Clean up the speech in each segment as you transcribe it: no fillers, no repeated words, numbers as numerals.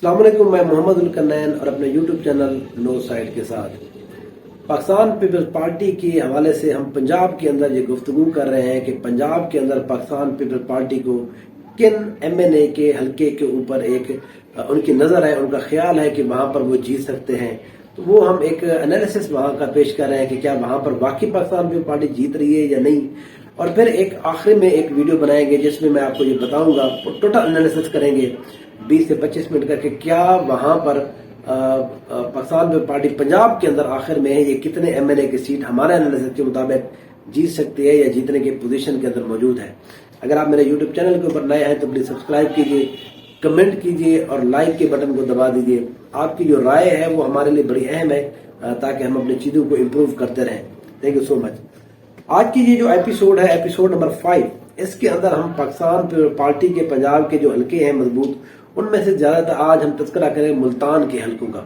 السلام علیکم، میں محمد الکنین اور اپنے یوٹیوب چینل نو سائڈ کے ساتھ پاکستان پیپلز پارٹی کے حوالے سے ہم پنجاب کے اندر یہ گفتگو کر رہے ہیں کہ پنجاب کے اندر پاکستان پیپلز پارٹی کو کن ایم این اے کے حلقے کے اوپر ایک ان کی نظر ہے، ان کا خیال ہے کہ وہاں پر وہ جیت سکتے ہیں۔ تو وہ ہم ایک انالیسس وہاں کا پیش کر رہے ہیں کہ کیا وہاں پر واقعی پاکستان پیپلز پارٹی جیت رہی ہے یا نہیں، اور پھر ایک آخری میں ایک ویڈیو بنائیں گے جس میں میں آپ کو یہ بتاؤں گا، ٹوٹل انالیسس کریں گے 20 سے 25 منٹ کا کہ کیا وہاں پر پاکستان پیپلز پارٹی پنجاب کے اندر آخر میں یہ کتنے ایم این اے کی سیٹ ہمارے انالیسس کے مطابق جیت سکتی ہے یا جیتنے کی پوزیشن کے اندر موجود ہے۔ اگر آپ میرے یوٹیوب چینل کے اوپر نئے ہیں تو پلیز سبسکرائب کیجیے، کمنٹ کیجیے اور لائک کے بٹن کو دبا دیجیے۔ آپ کی جو رائے ہے وہ ہمارے لیے بڑی اہم ہے تاکہ ہم اپنی چیزوں کو امپروو کرتے رہیں۔ تھینک یو سو مچ۔ آج کی یہ جو ایپیسوڈ ہے، ایپیسوڈ نمبر 5، اس کے اندر ہم پاکستان پیپلز پارٹی کے پنجاب کے جو حلقے ہیں مضبوط، ان میں سے زیادہ تر آج ہم تذکرہ کریں ملتان کے حلقوں کا۔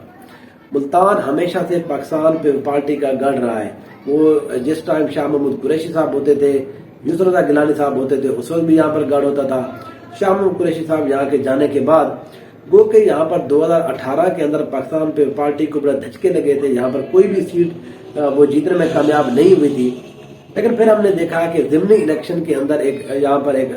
ملتان ہمیشہ سے پاکستان پیپلز پارٹی کا گڑھ رہا ہے۔ وہ جس ٹائم شاہ محمود قریشی صاحب ہوتے تھے، یوسف رضا گیلانی صاحب ہوتے تھے، اس وقت بھی یہاں پر گڑھ ہوتا تھا۔ شاہ محمود قریشی صاحب یہاں کے جانے کے بعد گو کہ یہاں پر 2018 کے اندر پاکستان پیپلز پارٹی کو بڑے دھچکے لگے تھے، یہاں پر کوئی بھی سیٹ وہ جیتنے میں کامیاب نہیں ہوئی تھی۔ لیکن پھر ہم نے دیکھا کہ ضمنی الیکشن کے اندر یہاں پر ایک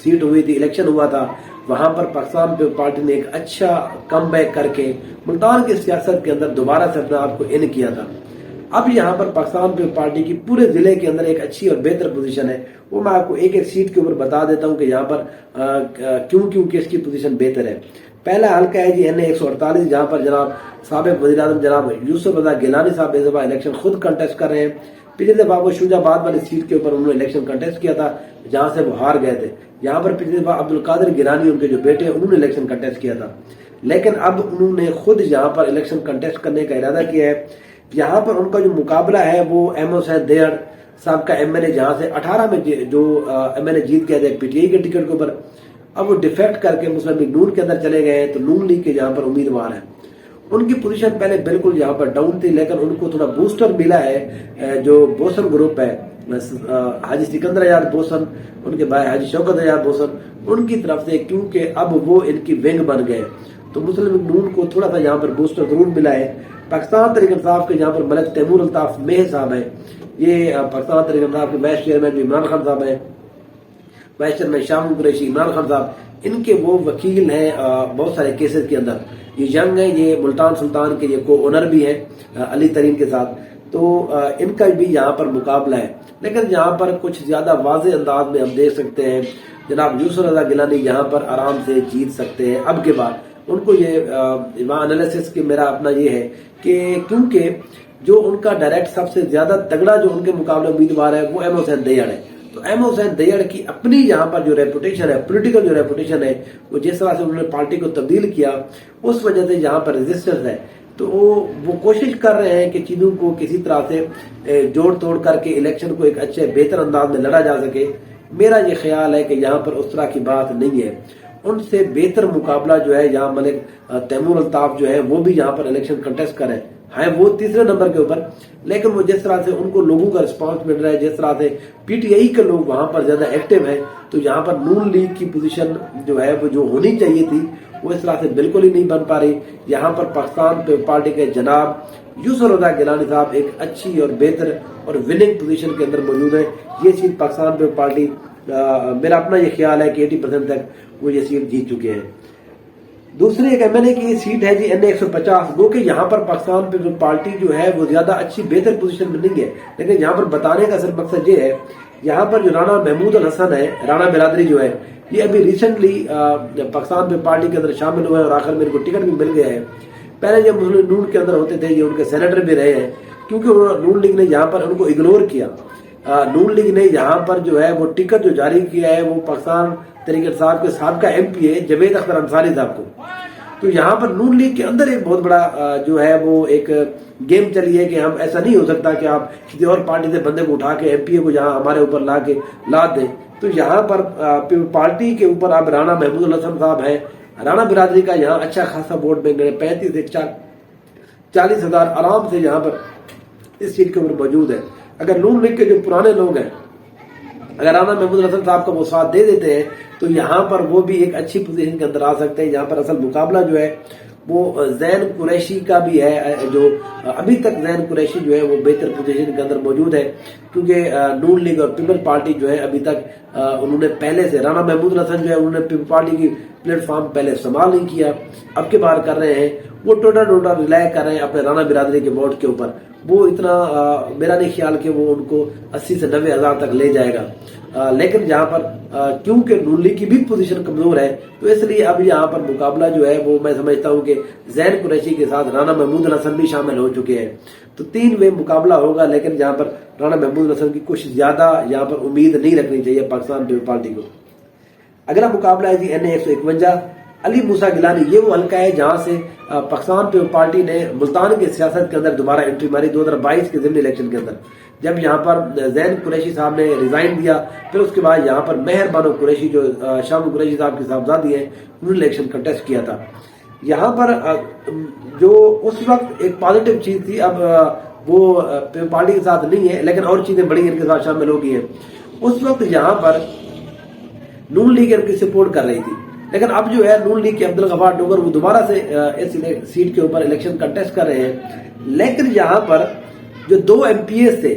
سیٹ ہوئی تھی، الیکشن ہوا تھا، وہاں پر پاکستان پیپلز پارٹی نے ایک اچھا کم بیک کر کے ملتان کی سیاست کے اندر دوبارہ سے اپنے آپ کو ان کیا تھا۔ اب یہاں پر پاکستان پیپلز پارٹی کی پورے ضلع کے اندر ایک اچھی اور بہتر پوزیشن ہے۔ وہ میں آپ کو ایک ایک سیٹ کے اوپر بتا دیتا ہوں کہ یہاں پر کیوں کس کی پوزیشن بہتر ہے۔ پہلا حلقہ ہے جی NA 148، جہاں پر جناب سابق وزیر اعظم جناب یوسف رضا گیلانی صاحب اس دفعہ الیکشن خود کنٹیسٹ کر رہے ہیں۔ پچھلے دفعہ وہ شوجہ آباد والی سیٹ کے اوپر انہوں نے الیکشن کنٹیسٹ کیا تھا جہاں سے وہ ہار گئے تھے۔ یہاں پر پچھلے دفعہ عبدالقادر گیلانی ان کے جو بیٹے انہوں نے الیکشن کنٹیسٹ کیا تھا، لیکن اب انہوں نے خود یہاں پر الیکشن کنٹیسٹ کرنے کا ارادہ کیا ہے۔ یہاں پر ان کا جو مقابلہ ہے وہ احمد حسین دیہڑ صاحب کا ایم این اے، جہاں سے 18 میں جو ایم این اے جیت گیا تھا پی ٹی آئی کے ٹکٹ کے اوپر، اب وہ ڈیفیکٹ کر کے مسلم لیگ نون کے اندر چلے گئے ہیں، تو نون لیگ کے جہاں پر امیدوار ہیں۔ ان کی پوزیشن پہلے بالکل یہاں پر ڈاؤن تھی، لیکن ان کو تھوڑا بوسٹر ملا ہے، جو بوسن گروپ ہے، حاجی سکندر ایاز بوسن، ان کے بھائی حاجی شوکت ایاز بوسن، ان کی طرف سے، کیونکہ اب وہ ان کی ونگ بن گئے تو مسلم لیگ نون کو تھوڑا سا یہاں پر بوسٹر ضرور ملا ہے۔ پاکستان تحریک انصاف کے جہاں پر ملک تیمور الطاف مہ صاحب ہیں، یہ پاکستان تحریک انصاف کے وائس چیئرمین بھی عمران خان صاحب ہیں، وائس چیئرمین شاہ محمود قریشی، عمران خان صاحب، ان کے وہ وکیل ہیں بہت سارے کیسز کے اندر، یہ ینگ ہیں، یہ ملتان سلطان کے یہ کو اونر بھی ہیں علی ترین کے ساتھ، تو ان کا بھی یہاں پر مقابلہ ہے۔ لیکن یہاں پر کچھ زیادہ واضح انداز میں ہم دیکھ سکتے ہیں جناب یوسف رضا گیلانی یہاں پر آرام سے جیت سکتے ہیں اب کے بعد۔ ان کو یہ وہاں انالیسس کی میرا اپنا یہ ہے کہ کیونکہ جو ان کا ڈائریکٹ سب سے زیادہ تگڑا جو ان کے مقابلے امیدوار ہے وہ احمد حسین دیہڑ ہے، تو احمد حسین دیہڑ کی اپنی یہاں پر جو ریپوٹیشن ہے، پولیٹیکل جو ریپوٹیشن ہے، وہ جس طرح سے انہوں نے پارٹی کو تبدیل کیا اس وجہ سے یہاں پر ریزسٹنس ہے، تو وہ کوشش کر رہے ہیں کہ چیزوں کو کسی طرح سے جوڑ توڑ کر کے الیکشن کو ایک اچھے بہتر انداز میں لڑا جا سکے۔ میرا یہ خیال ہے کہ یہاں پر اس طرح کی بات نہیں ہے، ان سے بہتر مقابلہ جو ہے یہاں ملک تیمور الطاف جو ہے وہ بھی یہاں پر الیکشن کنٹیسٹ کریں ہیں، وہ تیسرے نمبر کے اوپر، لیکن وہ جس طرح سے ان کو لوگوں کا رسپانس مل رہا ہے، جس طرح سے پی ٹی آئی کے لوگ وہاں پر زیادہ ایکٹیو ہیں، تو یہاں پر نون لیگ کی پوزیشن جو ہے وہ جو ہونی چاہیے تھی وہ اس طرح سے بالکل ہی نہیں بن پا رہی۔ یہاں پر پاکستان پیپلز پارٹی کے جناب یوسف رضا گیلانی صاحب ایک اچھی اور بہتر اور وننگ پوزیشن کے اندر موجود ہے۔ یہ سیٹ پاکستان پیپلز پارٹی میرا اپنا یہ خیال ہے کہ 80% تک وہ یہ سیٹ جیت چکے ہیں۔ دوسری ایک ایم این اے کی سیٹ ہے جی NA 150، وہ کہ یہاں پر پاکستان پیپلز پارٹی جو ہے وہ زیادہ اچھی بہتر پوزیشن میں نہیں ہے، لیکن یہاں پر بتانے کا صرف مقصد یہ ہے، یہاں پر جو رانا محمود الحسن ہے، رانا برادری جو ہے، یہ ابھی ریسنٹلی پاکستان پیپلز پارٹی کے اندر شامل ہوئے اور آخر میں ان کو ٹکٹ بھی مل گیا ہے۔ پہلے جب مسلم نون کے اندر ہوتے تھے یہ ان کے سینیٹر بھی رہے ہیں، کیونکہ نون لیگ نے یہاں پر ان کو اگنور کیا۔ نون لیگ نے یہاں پر جو ہے وہ ٹکٹ جو جاری کیا ہے وہ پاکستان تحریک انصاف کے سابقہ MP جاوید اختر انصاری صاحب کو، تو یہاں پر نون لیگ کے اندر ایک بہت بڑا جو ہے وہ ایک گیم چلی ہے کہ ہم ایسا نہیں ہو سکتا کہ آپ کسی اور پارٹی سے بندے کو اٹھا کے MP کو یہاں ہمارے اوپر لا کے لاد دیں، تو یہاں پر پارٹی کے اوپر اب رانا محمود الحسن صاحب ہیں، رانا برادری کا یہاں اچھا خاصا ووٹ بینک ہے، 35 سے 40 ہزار آرام سے یہاں پر اس سیٹ کے اوپر موجود ہے۔ اگر نون لیگ کے جو پرانے لوگ ہیں اگر رانا محمود الحسن صاحب کا وہ ساتھ دے دیتے ہیں تو یہاں پر وہ بھی ایک اچھی پوزیشن کے اندر آ سکتے ہیں. یہاں پر اصل مقابلہ جو ہے وہ زین قریشی کا بھی ہے، جو ابھی تک زین قریشی جو ہے وہ بہتر پوزیشن کے اندر موجود ہے، کیونکہ نون لیگ اور پیپل پارٹی جو ہے ابھی تک انہوں نے پہلے سے، رانا محمود الحسن جو ہے انہوں نے پیپل پارٹی کی پلیٹ فارم پہلے استعمال نہیں کیا، اب کے بار کر رہے ہیں. وہ ٹوٹا ریلائی کر رہے ہیں اپنے رانا برادری کے ووٹ کے اوپر. وہ اتنا میرا نہیں خیال کہ وہ ان کو 80 سے 90 ہزار تک لے جائے گا. لیکن جہاں پر کیونکہ نون لیگ کی بھی پوزیشن کمزور ہے تو اس لیے اب یہاں پر مقابلہ جو ہے وہ میں سمجھتا ہوں کہ زین قریشی کے ساتھ رانا محمود الحسن بھی شامل ہو چکے ہیں. تو 3 وے مقابلہ ہوگا، لیکن جہاں پر رانا محمود الحسن کی کچھ زیادہ یہاں پر امید نہیں رکھنی چاہیے پاکستان پیپل پارٹی کو. اگلا مقابلہ ہے جی NA 151 علی موسیٰ گیلانی. یہ وہ حلقہ ہے جہاں سے پاکستان پیپل پارٹی نے ملتان کی سیاست کے اندر دوبارہ انٹری ماری 2022 کے ضمنی الیکشن کے اندر، جب یہاں پر زین قریشی صاحب نے ریزائن دیا. پھر اس کے بعد یہاں پر مہر بانو قریشی جو شام قریشی صاحب کی صاحبزادی ہیں انہوں نے الیکشن کنٹیسٹ کیا تھا. یہاں پر جو اس وقت ایک پازیٹیو چیز تھی، اب وہ پیپل پارٹی کے ساتھ نہیں ہے لیکن اور چیزیں بڑی ان کے ساتھ شامل ہو گئی ہیں. اس وقت یہاں پر نون لیگ ان کی سپورٹ کر رہی تھی، لیکن اب جو ہے نون لیگ کے عبدالغفار ڈوگر وہ دوبارہ سے اس سیٹ کے اوپر الیکشن کنٹیسٹ کر رہے ہیں. لیکن یہاں پر جو 2 MPs تھے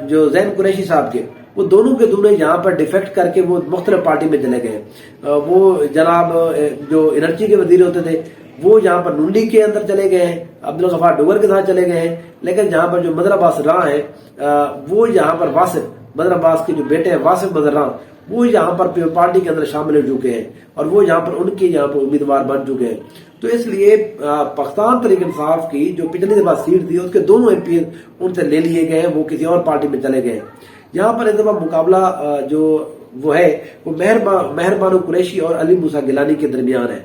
جو زین قریشی صاحب کے، وہ دونوں کے دونوں یہاں پر ڈیفیکٹ کر کے وہ مختلف پارٹی میں چلے گئے. وہ جناب جو انرجی کے وزیر ہوتے تھے وہ یہاں پر نون لیگ کے اندر چلے گئے ہیں، عبدالغفار ڈوگر کے ساتھ چلے گئے ہیں. لیکن جہاں پر جو مظہر عباس راں ہیں وہ یہاں پر مظہر عباس کے جو بیٹے ہیں واصف مظہر راں، وہ یہاں پر پیپل پارٹی کے اندر شامل ہو چکے ہیں اور وہ یہاں پر ان کے یہاں پر امیدوار بن چکے ہیں. تو اس لیے پاکستان تحریک انصاف کی جو پچھلی دفعہ سیٹ تھی اس کے دونوں MPs ان سے لے لیے گئے ہیں، وہ کسی اور پارٹی میں چلے گئے ہیں. یہاں پر اس دفعہ مقابلہ جو وہ ہے وہ مہر بانو قریشی اور علی موسیٰ گیلانی کے درمیان ہے.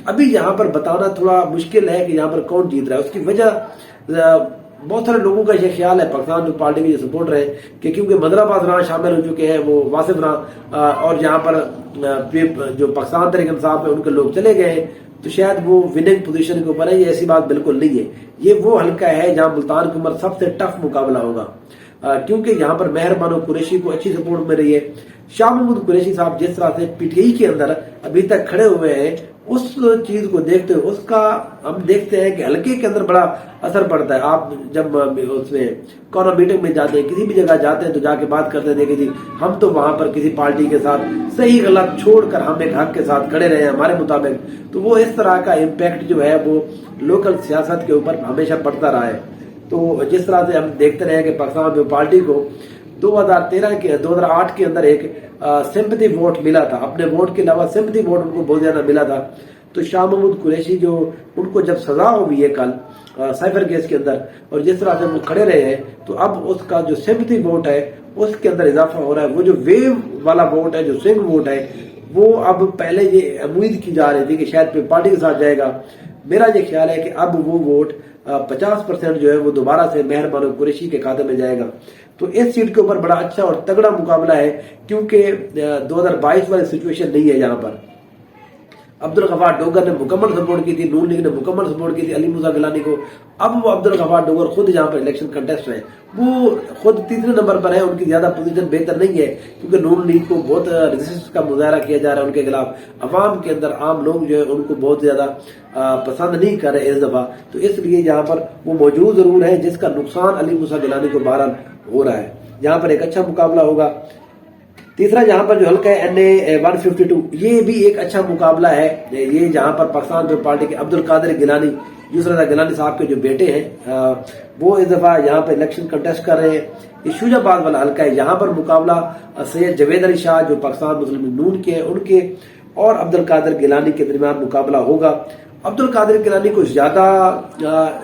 ابھی یہاں پر بتانا تھوڑا مشکل ہے کہ یہاں پر کون جیت رہا ہے. اس کی وجہ بہت سارے لوگوں کا یہ خیال ہے پاکستان پیپل پارٹی کے جو سپورٹر ہیں کہ کیونکہ مظہر عباس راں شامل ہو چکے ہیں، وہ واصف راں اور یہاں پر جو پاکستان تحریک انصاف ہے ان کے لوگ چلے گئے ہیں تو شاید وہ وننگ پوزیشن کے اوپر ہے. یہ ایسی بات بالکل نہیں ہے. یہ وہ حلقہ ہے جہاں ملتان کے اوپر سب سے ٹف مقابلہ ہوگا، کیونکہ یہاں پر مہر بانو قریشی کو اچھی سپورٹ مل رہی ہے. شاہ محمود قریشی صاحب جس طرح سے PTI کے اندر ابھی تک کھڑے ہوئے ہیں، اس چیز کو دیکھتے ہوئے اس کا ہم دیکھتے ہیں کہ حلقے کے اندر بڑا اثر پڑتا ہے. آپ جب اس میں کورنر میٹنگ میں جاتے ہیں، کسی بھی جگہ جاتے ہیں تو جا کے بات کرتے ہیں کہ جی ہم تو وہاں پر کسی پارٹی کے ساتھ صحیح غلط چھوڑ کر ہم ایک حق کے ساتھ کھڑے رہے ہیں ہمارے مطابق. تو وہ اس طرح کا امپیکٹ جو ہے وہ لوکل سیاست کے اوپر ہمیشہ پڑتا رہا ہے. تو جس طرح سے ہم دیکھتے رہے کہ پاکستان پیپل پارٹی کو 2008 کے اندر ایک سمپتھی ووٹ ملا تھا، اپنے ووٹ کے علاوہ سمپتھی ووٹ ان کو بہت زیادہ ملا تھا. تو شاہ محمود قریشی جو ان کو جب سزا ہوئی ہے کل سائفر کیس کے اندر اور جس طرح سے وہ کھڑے رہے ہیں، تو اب اس کا جو سمپتھی ووٹ ہے اس کے اندر اضافہ ہو رہا ہے. وہ جو ویو والا ووٹ ہے، جو سوئنگ ووٹ ہے، وہ اب پہلے یہ امید کی جا رہی تھی کہ شاید پیپل پارٹی کے ساتھ جائے گا. میرا یہ خیال ہے کہ اب وہ ووٹ 50% جو ہے وہ دوبارہ سے مہر بانو قریشی کے کھاتے میں جائے گا. تو اس سیٹ کے اوپر بڑا اچھا اور تگڑا مقابلہ ہے، کیونکہ 2022 والی سچویشن نہیں ہے. یہاں پر عبدالغفار ڈوگر نے مکمل سپورٹ کی تھی، نون لیگ نے مکمل سپورٹ کی تھی علی موسیٰ گیلانی کو. اب وہ عبدالغفار ڈوگر خود یہاں پر الیکشن کنٹیسٹ ہیں، وہ خود تیسرے نمبر پر ہے. ان کی زیادہ پوزیشن بہتر نہیں ہے کیونکہ نون لیگ کو بہت ریزسٹنس کا مظاہرہ کیا جا رہا ہے ان کے خلاف. عوام کے اندر عام لوگ جو ہے ان کو بہت زیادہ پسند نہیں کر رہے اس دفعہ. تو اس لیے یہاں پر وہ موجود ضرور ہے، جس کا نقصان علی موسیٰ گیلانی کو بہرحال ہو رہا ہے. یہاں پر ایک اچھا مقابلہ ہوگا. تیسرا یہاں پر جو حلقہ ہے NA 152، یہ بھی ایک اچھا مقابلہ ہے. یہ جہاں پر پاکستان پیپل پارٹی کے عبدالقادر گیلانی، یسر رضا گیلانی صاحب کے جو بیٹے ہیں وہ اس دفعہ یہاں پر الیکشن کنٹیسٹ کر رہے ہیں. یہ شوج آباد والا حلقہ ہے. یہاں پر مقابلہ سید جوید علی شاہ جو پاکستان مسلم نون کے ہیں ان کے اور عبدالقادر گیلانی کے درمیان مقابلہ ہوگا. عبدالقادر گیلانی کو زیادہ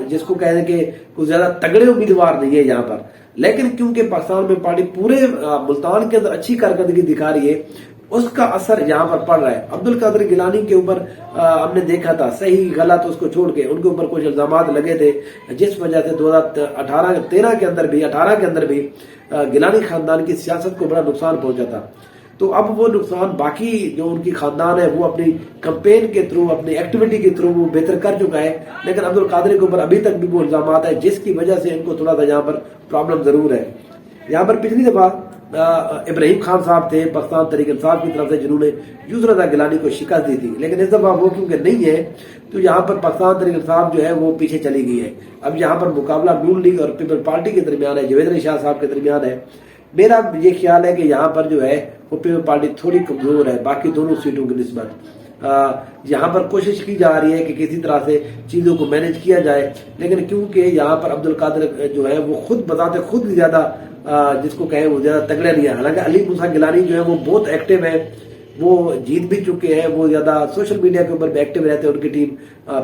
جس کو کہتے ہیں کہ کچھ زیادہ تگڑے امیدوار نہیں ہے یہاں پر، لیکن کیونکہ پاکستان میں پارٹی پورے ملتان کے اندر اچھی کارکردگی دکھا رہی ہے، اس کا اثر یہاں پر پڑ رہا ہے. عبدالقادر گیلانی کے اوپر ہم نے دیکھا تھا صحیح غلط اس کو چھوڑ کے ان کے اوپر کچھ الزامات لگے تھے، جس وجہ سے 2018 کے اندر بھی گیلانی خاندان کی سیاست کو بڑا نقصان پہنچا تھا. تو اب وہ نقصان باقی جو ان کی خاندان ہے وہ اپنی کمپین کے تھرو، اپنی ایکٹیویٹی کے تھرو وہ بہتر کر چکا ہے، لیکن عبدالقادر کے اوپر ابھی تک بھی وہ الزامات ہیں جس کی وجہ سے ان کو تھوڑا سا یہاں پر پرابلم ضرور ہے. یہاں پر پچھلی دفعہ ابراہیم خان صاحب تھے پاکستان تحریک انصاف کی طرف سے جنہوں نے یسر رضا گیلانی کو شکست دی تھی، لیکن اس دفعہ وہ کیونکہ نہیں ہے تو یہاں پر پاکستان تحریک انصاف جو ہے وہ پیچھے چلی گئی ہے۔ اب یہاں پر مقابلہ نون لیگ اور پیپل پارٹی کے درمیان ہے، جاوید علی شاہ صاحب کے درمیان ہے۔ میرا یہ خیال ہے کہ یہاں پر جو ہے وہ پیپل پارٹی تھوڑی کمزور ہے باقی دونوں سیٹوں کی نسبت۔ یہاں پر کوشش کی جا رہی ہے کہ کسی طرح سے چیزوں کو مینج کیا جائے، لیکن کیونکہ یہاں پر عبد القادر جو ہے وہ خود بذات خود زیادہ جس کو کہیں وہ زیادہ تگڑے نہیں ہے، حالانکہ علی موسیٰ گیلانی جو ہے وہ بہت ایکٹیو ہے، وہ جیت بھی چکے ہیں، وہ زیادہ سوشل میڈیا کے اوپر بھی ایکٹیو رہتے ہیں ان کی ٹیم،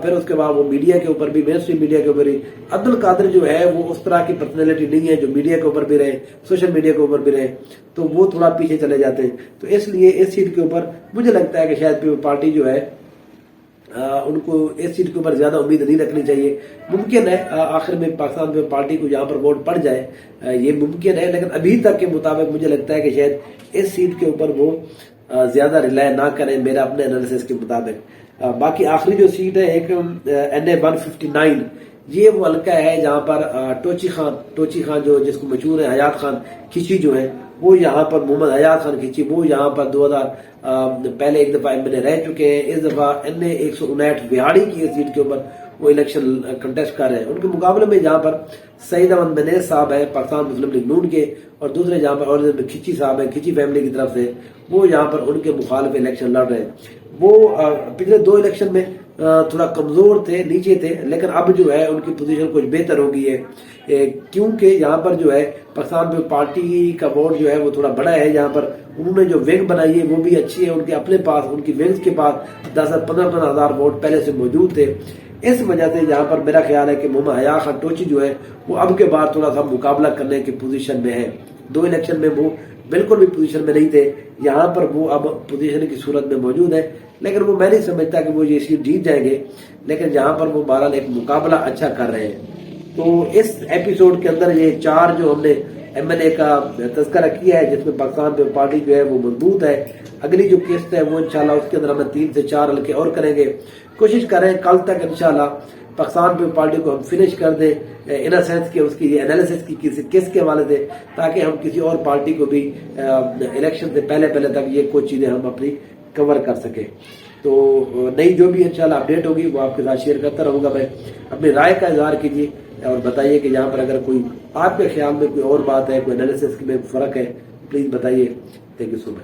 پھر اس کے بعد وہ میڈیا کے اوپر بھی مین اسٹریم میڈیا کے اوپر بھی۔ عبد القادر جو ہے وہ اس طرح کی پرسنالٹی نہیں ہے جو میڈیا کے اوپر بھی رہے، سوشل میڈیا کے اوپر بھی رہے، تو وہ تھوڑا پیچھے چلے جاتے ہیں۔ تو اس لیے اس سیٹ کے اوپر مجھے لگتا ہے کہ شاید پیپل پارٹی جو ہے ان کو اس سیٹ کے اوپر زیادہ امید نہیں رکھنی چاہیے۔ ممکن ہے آخر میں پاکستان پیپل پارٹی کو یہاں پر ووٹ پڑ جائے، یہ ممکن ہے، لیکن ابھی تک کے مطابق مجھے لگتا ہے کہ شاید اس سیٹ کے اوپر وہ زیادہ ریلائے نہ کریں میرا اپنے انالیسس کے مطابق۔ باقی آخری جو سیٹ ہے ایک NA 159، یہ وہ حلقہ ہے جہاں پر ٹوچی خان جو جس کو مشہور ہے حیات خان کھچی جو ہے، وہ یہاں پر محمد حیات خان کھچی وہ یہاں پر 2000 پہلے ایک دفعہ MNA رہ چکے ہیں، اس دفعہ NA 159 وہاڑی کی یہ سیٹ کے اوپر وہ الیکشن کنٹیسٹ کر رہے ہیں۔ ان کے مقابلے میں جہاں پر سعید احمد منیز صاحب ہیں پاکستان مسلم لیگ نون کے، اور دوسرے جہاں پر اور کھچی صاحب ہیں کھچی فیملی کی طرف سے، وہ یہاں پر ان کے مخالف الیکشن لڑ رہے ہیں۔ وہ پچھلے 2 الیکشن میں تھوڑا کمزور تھے، نیچے تھے، لیکن اب جو ہے ان کی پوزیشن کچھ بہتر ہو گئی ہے، کیونکہ یہاں پر جو ہے پاکستان پیپل پارٹی کا ووٹ جو ہے وہ تھوڑا بڑا ہے۔ یہاں پر انہوں نے جو ونگ بنائی ہے وہ بھی اچھی ہے، ان کے اپنے پاس ان کی ونگز کے پاس 10-15 ہزار ووٹ پہلے سے موجود تھے۔ اس وجہ سے یہاں پر میرا خیال ہے کہ محمد حیات خان ٹوچی جو ہے وہ اب کے بعد تھوڑا سا مقابلہ کرنے کی پوزیشن میں ہے۔ 2 الیکشن میں وہ بالکل بھی پوزیشن میں نہیں تھے، یہاں پر وہ اب پوزیشن کی صورت میں موجود ہے، لیکن وہ میں نہیں سمجھتا کہ وہ یہ سیٹ جیت جائیں گے، لیکن یہاں پر وہ بہرحال ایک مقابلہ اچھا کر رہے ہیں۔ تو اس ایپیسوڈ کے اندر یہ 4 جو ہم نے MNA کا تذکرہ کیا ہے جس میں پاکستان پیپل پارٹی جو ہے وہ مضبوط ہے، اگلی جو قسط ہے وہ انشاءاللہ اس کے اندر ہم 3 سے 4 حلقے اور کریں گے، کوشش کریں کل تک انشاءاللہ پاکستان پیپل پارٹی کو ہم فنش کر دیں ان سینس کے اس کی انالیسس کی کس کے حوالے سے، تاکہ ہم کسی اور پارٹی کو بھی الیکشن سے پہلے تک یہ کچھ چیزیں ہم اپنی کور کر سکیں۔ تو نئی جو بھی انشاءاللہ اپڈیٹ ہوگی وہ آپ کے ساتھ شیئر کرتا رہوں گا۔ میں اپنی رائے کا اظہار کیجیے اور بتائیے کہ یہاں پر اگر کوئی آپ کے خیال میں کوئی اور بات ہے، کوئی انالیسس میں فرق ہے، پلیز بتائیے۔ Thank you so much.